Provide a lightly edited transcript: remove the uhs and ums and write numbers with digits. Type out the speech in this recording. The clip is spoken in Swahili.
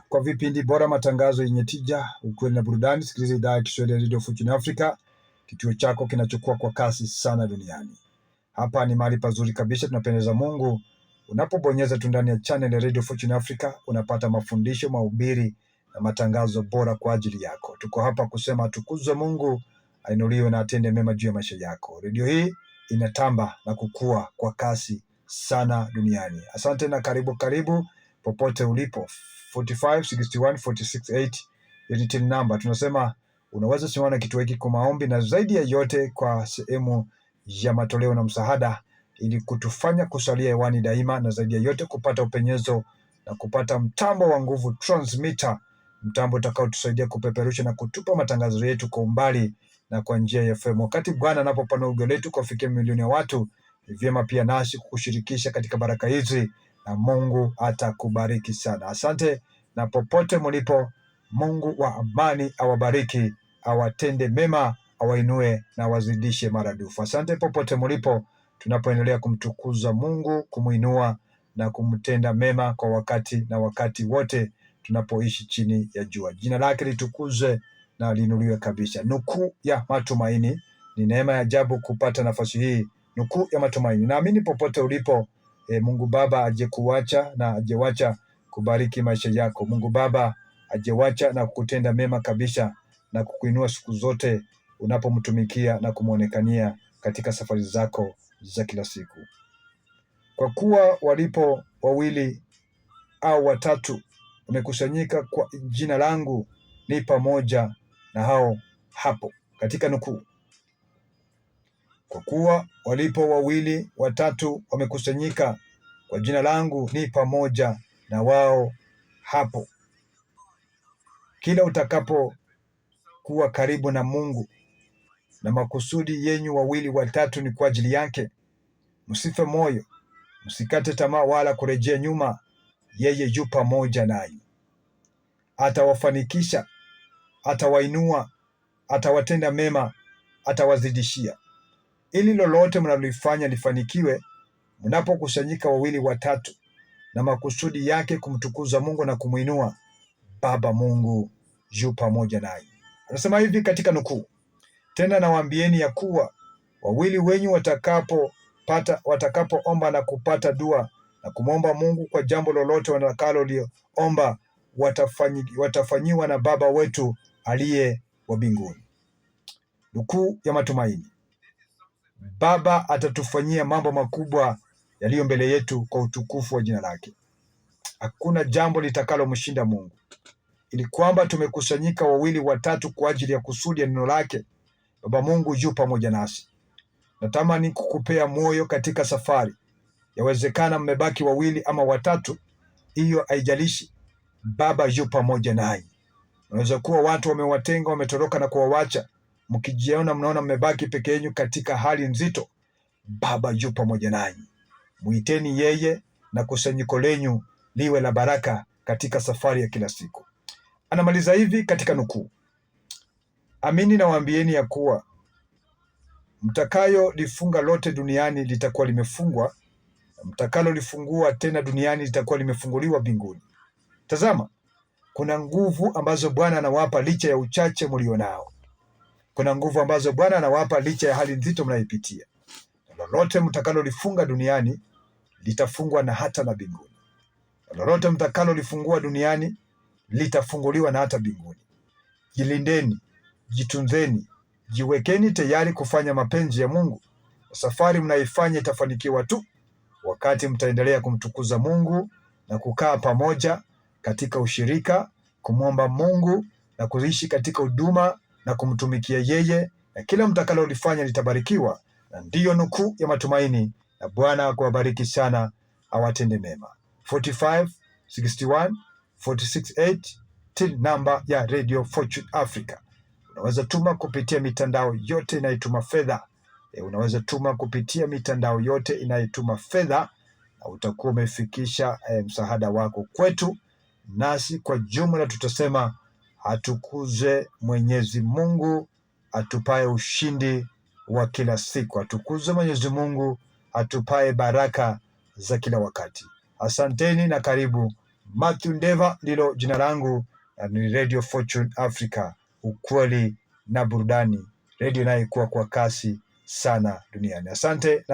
Kwa vipindi bora, matangazo yenye tija, ukweli na burudani, sikiliza idhaa ya Kiswahili ya Radio Fortune Africa, kituo chako kinachokuwa kwa kasi sana duniani. Hapa ni mahali pazuri kabisa, tunapendeza Mungu. Unapobonyeza tu ndani ya channel ya Radio Fortune Africa, unapata mafundisho, mahubiri na matangazo bora kwa ajili yako. Tuko hapa kusema atukuzwe Mungu, ainuliwe na atende mema juu ya maisha yako. Radio hii inatamba na kukua kwa kasi sana duniani. Asante na karibu popote ulipo. 45 61 46 8 unity number. Tunasema unaweza simama kituo hiki kwa maombi na zaidi ya yote kwa sehemu ya matoleo na msaada, ili kutufanya kusalia hewani daima, na zaidi ya yote kupata upenyezo na kupata mtambo wa nguvu transmitter, mtambo utakao tusaidia kupeperusha na kutupa matangazo yetu kwa umbali na kwa njia ya FM. Wakati Bwana anapopanua ugo letu kufikia milioni ya watu, ni vyema pia nasi kukushirikisha katika baraka hizi, na Mungu atakubariki sana. Asante, na popote mlipo, Mungu wa amani awabariki, awatende mema, awainue na wazidishe maradufu. Asante popote mlipo, tunapoendelea kumtukuza Mungu, kumuinua na kumtenda mema kwa wakati wote tunapoishi chini ya jua. Jina lake litukuzwe na linuliwe kabisa. Nukuu ya matumaini. Ni neema ya ajabu kupata nafasi hii. Nukuu ya matumaini. Naamini popote ulipo, Mungu Baba ajekuacha na ajewacha kubariki maisha yako. Mungu Baba ajewacha na kukutenda mema kabisa na kukuinua siku zote unapomtumikia na kumuonekania katika safari zako za kila siku. Kwa kuwa walipo wawili au watatu wamekusanyika kwa jina langu, ni pamoja na hao hapo. Katika nukuu. Kwa kuwa walipo wawili watatu wamekusanyika kwa jina langu, ni pamoja na wao hapo. Kila utakapo kuwa karibu na Mungu na makusudi yenyu wawili watatu ni kwa ajili yake, msife moyo, msikate tamaa wala kurejea nyuma. Yeye yu pamoja nanyi, atawafanikisha, atawainua, atawatenda mema, atawazidishia. Ili lolote mnalolifanya lifanikiwe, mnapokusanyika wawili watatu na makusudi yake kumtukuza Mungu na kumuinua, Baba Mungu yu pamoja nanyi. Anasema hivi katika nukuu: tena nawaambieni ya kuwa wawili wenyu watakapoomba na kupata dua na kumwomba Mungu kwa jambo lolote watakaloliomba, watafanyiwa na Baba wetu aliye wa mbinguni. Nukuu ya matumaini. Baba atatufanyia mambo makubwa yaliyo mbele yetu kwa utukufu wa jina lake. Hakuna jambo litakalomshinda Mungu. Ili kwamba tumekusanyika wawili watatu kwa ajili ya kusudi ya neno lake, Baba Mungu yu pamoja nasi. Natamani kukupea moyo katika safari. Yawezekana mmebaki wawili ama watatu, hiyo haijalishi. Baba yu pamoja nanyi. Unaweza kuwa watu wamewatenga, wametoroka na kuwawacha, mkijiona mnaona mmebaki peke yenu katika hali nzito. Baba yu pamoja nanyi. Muiteni yeye na kusanyiko lenyu liwe la baraka katika safari ya kila siku. Anamaliza hivi katika nukuu: amini nawaambieni ya kuwa mtakayo lifunga lote duniani litakuwa limefungwa, na mtakalo lifungua tena duniani litakuwa limefunguliwa mbinguni. Tazama, kuna nguvu ambazo Bwana anawapa licha ya uchache mlionao. Kuna nguvu ambazo Bwana anawapa licha ya hali nzito mnayopitia. Lolote mtakalo lifunga duniani litafungwa na hata na mbinguni. Lolote mtakalo lifungua duniani litafunguliwa na hata mbinguni. Jilindeni, jitunzeni, jiwekeni tayari kufanya mapenzi ya Mungu. Safari mnaifanya itafanikiwa tu wakati mtaendelea kumtukuza Mungu na kukaa pamoja katika ushirika, kumwomba Mungu na kuishi katika huduma na kumtumikia yeye, na kila mtakalolifanya litabarikiwa. Na ndiyo nukuu ya matumaini, na Bwana akuwabariki sana, awatende mema. 45 61 46 8 till namba ya Radio Fortune Africa. Unaweza tuma kupitia mitandao yote inayotuma fedha. Unaweza tuma kupitia mitandao yote inayotuma fedha, na utakuwa umefikisha msaada wako kwetu, nasi kwa jumla tutasema atukuze Mwenyezi Mungu atupae ushindi wa kila siku. Atukuze Mwenyezi Mungu atupae baraka za kila wakati. Asanteni na karibu. Mathew Ndeva ndilo jina langu, na ni Radio Fortune Africa, ukweli na burudani, radio inayokuwa kwa kasi sana duniani. Asante.